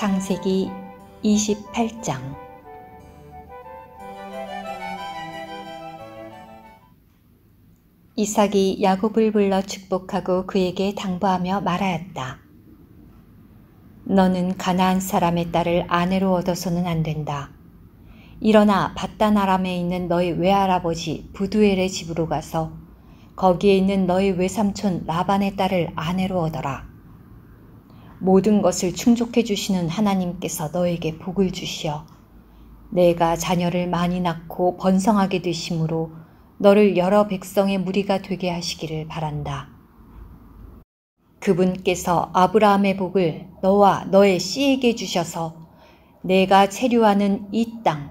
창세기 28장. 이삭이 야곱을 불러 축복하고 그에게 당부하며 말하였다. 너는 가나안 사람의 딸을 아내로 얻어서는 안 된다. 일어나 밧단 아람에 있는 너희 외할아버지 부두엘의 집으로 가서 거기에 있는 너희 외삼촌 라반의 딸을 아내로 얻어라. 모든 것을 충족해 주시는 하나님께서 너에게 복을 주시어 내가 자녀를 많이 낳고 번성하게 되심으로 너를 여러 백성의 무리가 되게 하시기를 바란다. 그분께서 아브라함의 복을 너와 너의 씨에게 주셔서 내가 체류하는 이 땅,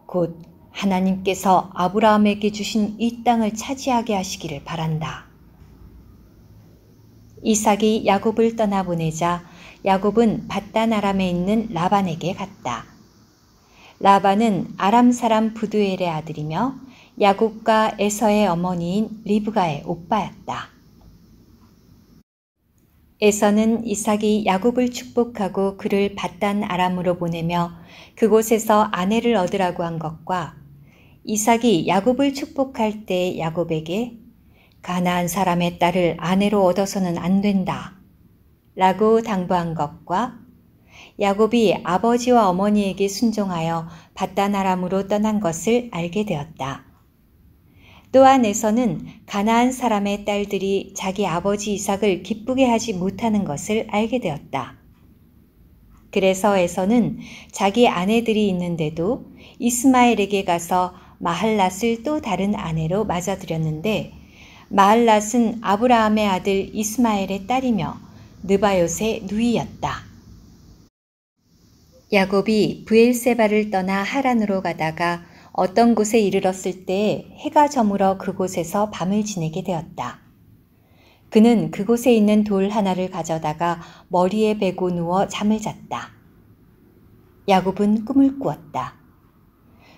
곧 하나님께서 아브라함에게 주신 이 땅을 차지하게 하시기를 바란다. 이삭이 야곱을 떠나보내자 야곱은 밧단 아람에 있는 라반에게 갔다. 라반은 아람 사람 부두엘의 아들이며 야곱과 에서의 어머니인 리브가의 오빠였다. 에서는 이삭이 야곱을 축복하고 그를 밧단 아람으로 보내며 그곳에서 아내를 얻으라고 한 것과 이삭이 야곱을 축복할 때 야곱에게 가나안 사람의 딸을 아내로 얻어서는 안 된다 라고 당부한 것과 야곱이 아버지와 어머니에게 순종하여 밧단 아람으로 떠난 것을 알게 되었다. 또한 에서는 가나안 사람의 딸들이 자기 아버지 이삭을 기쁘게 하지 못하는 것을 알게 되었다. 그래서 에서는 자기 아내들이 있는데도 이스마엘에게 가서 마할랏을 또 다른 아내로 맞아들였는데 마할랏은 아브라함의 아들 이스마엘의 딸이며 느바요의 누이였다. 야곱이 브엘세바를 떠나 하란으로 가다가 어떤 곳에 이르렀을 때 해가 저물어 그곳에서 밤을 지내게 되었다. 그는 그곳에 있는 돌 하나를 가져다가 머리에 베고 누워 잠을 잤다. 야곱은 꿈을 꾸었다.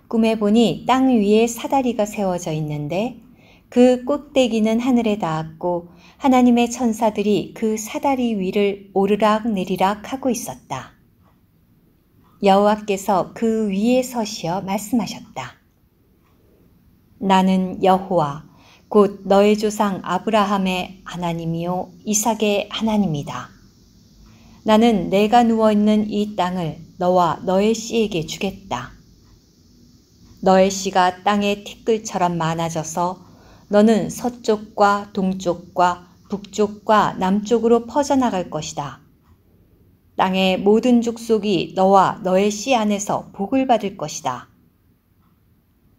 꿈에 보니 땅 위에 사다리가 세워져 있는데 그 꼭대기는 하늘에 닿았고 하나님의 천사들이 그 사다리 위를 오르락 내리락 하고 있었다. 여호와께서 그 위에 서시어 말씀하셨다. 나는 여호와 곧 너의 조상 아브라함의 하나님이요 이삭의 하나님이다. 나는 내가 누워있는 이 땅을 너와 너의 씨에게 주겠다. 너의 씨가 땅의 티끌처럼 많아져서 너는 서쪽과 동쪽과 북쪽과 남쪽으로 퍼져나갈 것이다. 땅의 모든 족속이 너와 너의 씨 안에서 복을 받을 것이다.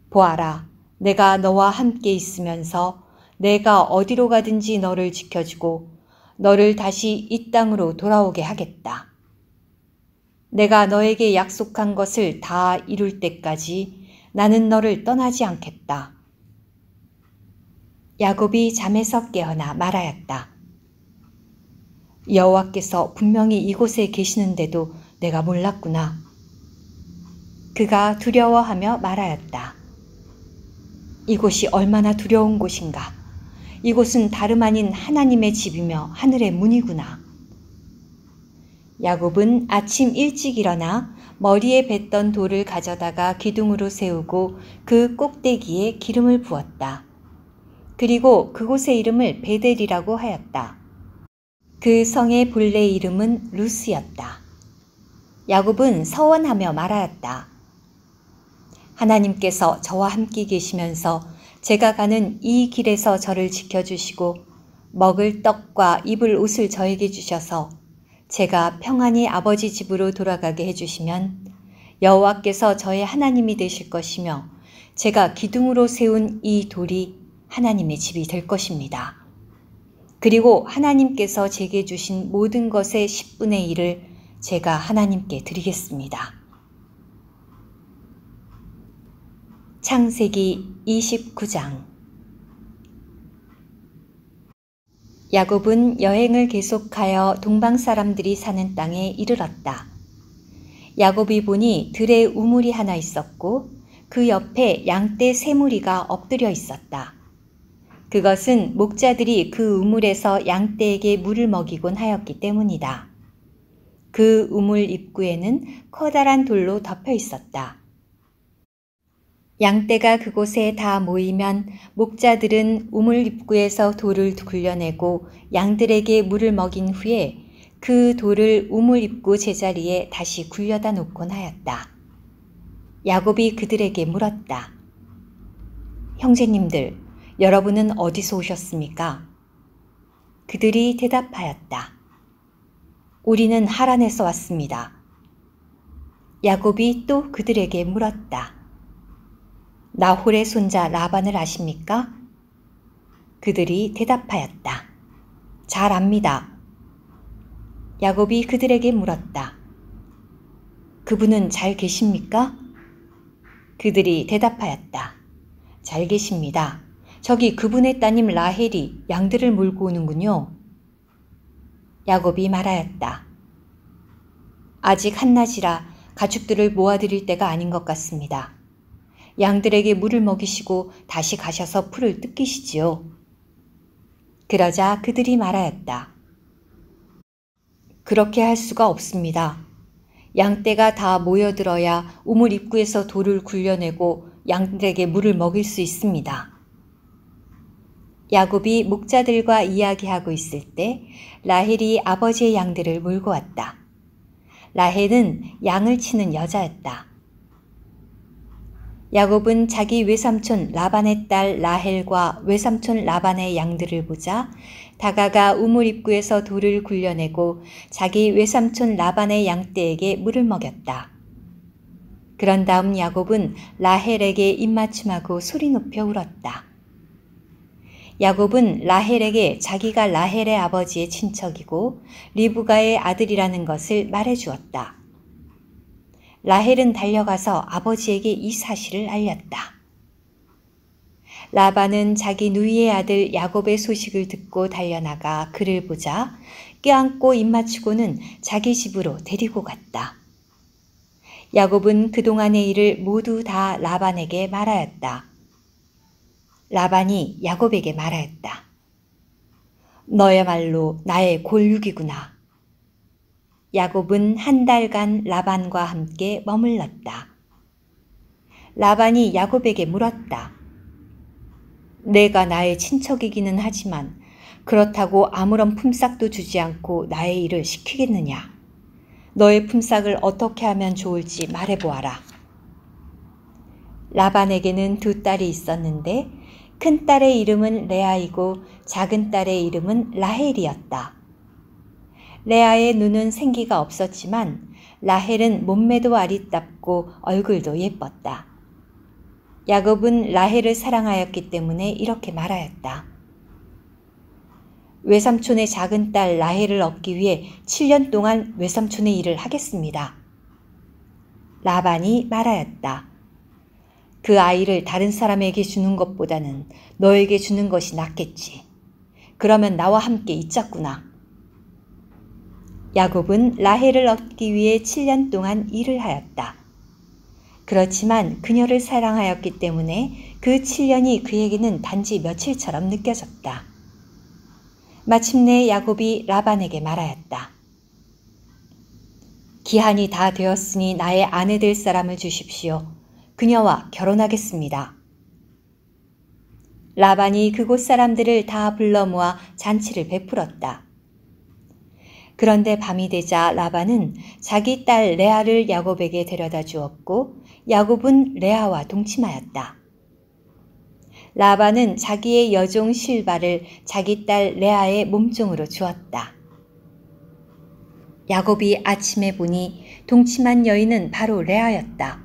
보아라, 내가 너와 함께 있으면서 내가 어디로 가든지 너를 지켜주고 너를 다시 이 땅으로 돌아오게 하겠다. 내가 너에게 약속한 것을 다 이룰 때까지 나는 너를 떠나지 않겠다. 야곱이 잠에서 깨어나 말하였다. 여호와께서 분명히 이곳에 계시는데도 내가 몰랐구나. 그가 두려워하며 말하였다. 이곳이 얼마나 두려운 곳인가. 이곳은 다름 아닌 하나님의 집이며 하늘의 문이구나. 야곱은 아침 일찍 일어나 머리에 뱉던 돌을 가져다가 기둥으로 세우고 그 꼭대기에 기름을 부었다. 그리고 그곳의 이름을 베델이라고 하였다. 그 성의 본래 이름은 루스였다. 야곱은 서원하며 말하였다. 하나님께서 저와 함께 계시면서 제가 가는 이 길에서 저를 지켜주시고 먹을 떡과 입을 옷을 저에게 주셔서 제가 평안히 아버지 집으로 돌아가게 해주시면 여호와께서 저의 하나님이 되실 것이며 제가 기둥으로 세운 이 돌이 하나님의 집이 될 것입니다. 그리고 하나님께서 제게 주신 모든 것의 10분의 1을 제가 하나님께 드리겠습니다. 창세기 29장. 야곱은 여행을 계속하여 동방 사람들이 사는 땅에 이르렀다. 야곱이 보니 들에 우물이 하나 있었고 그 옆에 양떼 세 무리가 엎드려 있었다. 그것은 목자들이 그 우물에서 양떼에게 물을 먹이곤 하였기 때문이다. 그 우물 입구에는 커다란 돌로 덮여 있었다. 양떼가 그곳에 다 모이면 목자들은 우물 입구에서 돌을 굴려내고 양들에게 물을 먹인 후에 그 돌을 우물 입구 제자리에 다시 굴려다 놓곤 하였다. 야곱이 그들에게 물었다. 형제님들, 여러분은 어디서 오셨습니까? 그들이 대답하였다. 우리는 하란에서 왔습니다. 야곱이 또 그들에게 물었다. 나홀의 손자 라반을 아십니까? 그들이 대답하였다. 잘 압니다. 야곱이 그들에게 물었다. 그분은 잘 계십니까? 그들이 대답하였다. 잘 계십니다. 저기 그분의 따님 라헬이 양들을 몰고 오는군요. 야곱이 말하였다. 아직 한낮이라 가축들을 모아드릴 때가 아닌 것 같습니다. 양들에게 물을 먹이시고 다시 가셔서 풀을 뜯기시지요. 그러자 그들이 말하였다. 그렇게 할 수가 없습니다. 양떼가 다 모여들어야 우물 입구에서 돌을 굴려내고 양들에게 물을 먹일 수 있습니다. 야곱이 목자들과 이야기하고 있을 때 라헬이 아버지의 양들을 몰고 왔다. 라헬은 양을 치는 여자였다. 야곱은 자기 외삼촌 라반의 딸 라헬과 외삼촌 라반의 양들을 보자 다가가 우물 입구에서 돌을 굴려내고 자기 외삼촌 라반의 양떼에게 물을 먹였다. 그런 다음 야곱은 라헬에게 입맞춤하고 소리 높여 울었다. 야곱은 라헬에게 자기가 라헬의 아버지의 친척이고 리브가의 아들이라는 것을 말해주었다. 라헬은 달려가서 아버지에게 이 사실을 알렸다. 라반은 자기 누이의 아들 야곱의 소식을 듣고 달려나가 그를 보자 껴안고 입맞추고는 자기 집으로 데리고 갔다. 야곱은 그동안의 일을 모두 다 라반에게 말하였다. 라반이 야곱에게 말하였다. 너야말로 나의 골육이구나. 야곱은 한 달간 라반과 함께 머물렀다. 라반이 야곱에게 물었다. 내가 나의 친척이기는 하지만 그렇다고 아무런 품삯도 주지 않고 나의 일을 시키겠느냐? 너의 품삯을 어떻게 하면 좋을지 말해보아라. 라반에게는 두 딸이 있었는데 큰 딸의 이름은 레아이고 작은 딸의 이름은 라헬이었다. 레아의 눈은 생기가 없었지만 라헬은 몸매도 아리답고 얼굴도 예뻤다. 야곱은 라헬을 사랑하였기 때문에 이렇게 말하였다. 외삼촌의 작은 딸 라헬을 얻기 위해 7년 동안 외삼촌의 일을 하겠습니다. 라반이 말하였다. 그 아이를 다른 사람에게 주는 것보다는 너에게 주는 것이 낫겠지. 그러면 나와 함께 있자꾸나. 야곱은 라헬을 얻기 위해 7년 동안 일을 하였다. 그렇지만 그녀를 사랑하였기 때문에 그 7년이 그에게는 단지 며칠처럼 느껴졌다. 마침내 야곱이 라반에게 말하였다. 기한이 다 되었으니 나의 아내 될 사람을 주십시오. 그녀와 결혼하겠습니다. 라반이 그곳 사람들을 다 불러 모아 잔치를 베풀었다. 그런데 밤이 되자 라반은 자기 딸 레아를 야곱에게 데려다 주었고 야곱은 레아와 동침하였다. 라반은 자기의 여종 실바를 자기 딸 레아의 몸종으로 주었다. 야곱이 아침에 보니 동침한 여인은 바로 레아였다.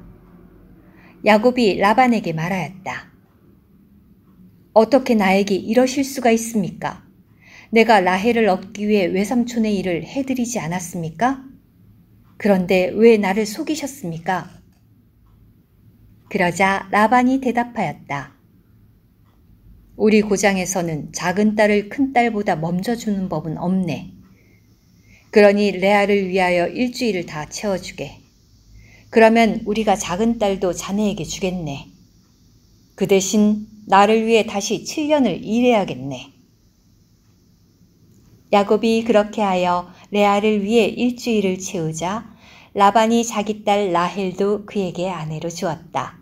야곱이 라반에게 말하였다. 어떻게 나에게 이러실 수가 있습니까? 내가 라헬을 얻기 위해 외삼촌의 일을 해드리지 않았습니까? 그런데 왜 나를 속이셨습니까? 그러자 라반이 대답하였다. 우리 고장에서는 작은 딸을 큰 딸보다 먼저 주는 법은 없네. 그러니 레아를 위하여 일주일을 다 채워주게. 그러면 우리가 작은 딸도 자네에게 주겠네. 그 대신 나를 위해 다시 7년을 일해야겠네. 야곱이 그렇게 하여 레아를 위해 일주일을 채우자 라반이 자기 딸 라헬도 그에게 아내로 주었다.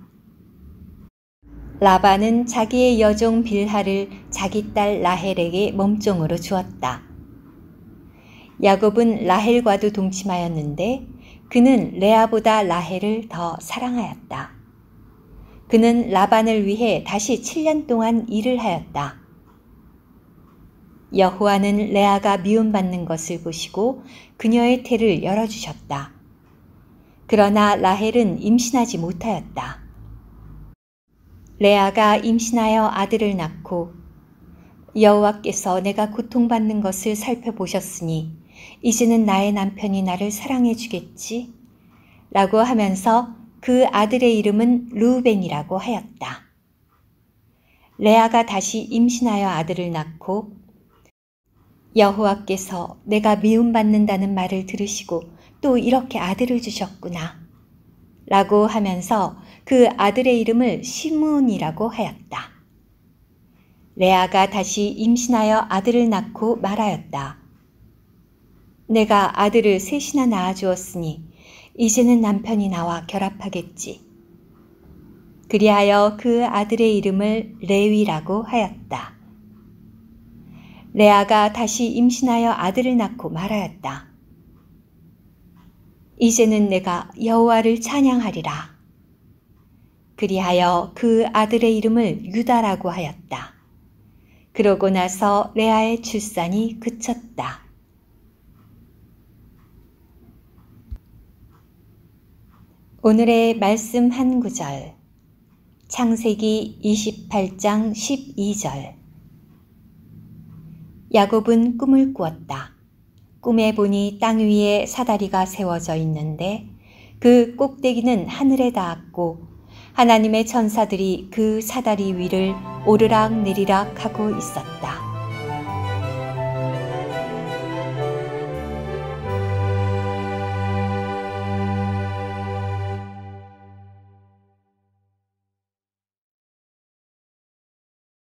라반은 자기의 여종 빌하를 자기 딸 라헬에게 몸종으로 주었다. 야곱은 라헬과도 동침하였는데 그는 레아보다 라헬을 더 사랑하였다. 그는 라반을 위해 다시 7년 동안 일을 하였다. 여호와는 레아가 미움받는 것을 보시고 그녀의 태를 열어주셨다. 그러나 라헬은 임신하지 못하였다. 레아가 임신하여 아들을 낳고 여호와께서 내가 고통받는 것을 살펴보셨으니 이제는 나의 남편이 나를 사랑해 주겠지? 라고 하면서 그 아들의 이름은 르우벤이라고 하였다. 레아가 다시 임신하여 아들을 낳고 여호와께서 내가 미움받는다는 말을 들으시고 또 이렇게 아들을 주셨구나 라고 하면서 그 아들의 이름을 시므온이라고 하였다. 레아가 다시 임신하여 아들을 낳고 말하였다. 내가 아들을 셋이나 낳아주었으니 이제는 남편이 나와 결합하겠지. 그리하여 그 아들의 이름을 레위라고 하였다. 레아가 다시 임신하여 아들을 낳고 말하였다. 이제는 내가 여호와를 찬양하리라. 그리하여 그 아들의 이름을 유다라고 하였다. 그러고 나서 레아의 출산이 그쳤다. 오늘의 말씀 한 구절, 창세기 28장 12절. 야곱은 꿈을 꾸었다. 꿈에 보니 땅 위에 사다리가 세워져 있는데 그 꼭대기는 하늘에 닿았고 하나님의 천사들이 그 사다리 위를 오르락 내리락 하고 있었다.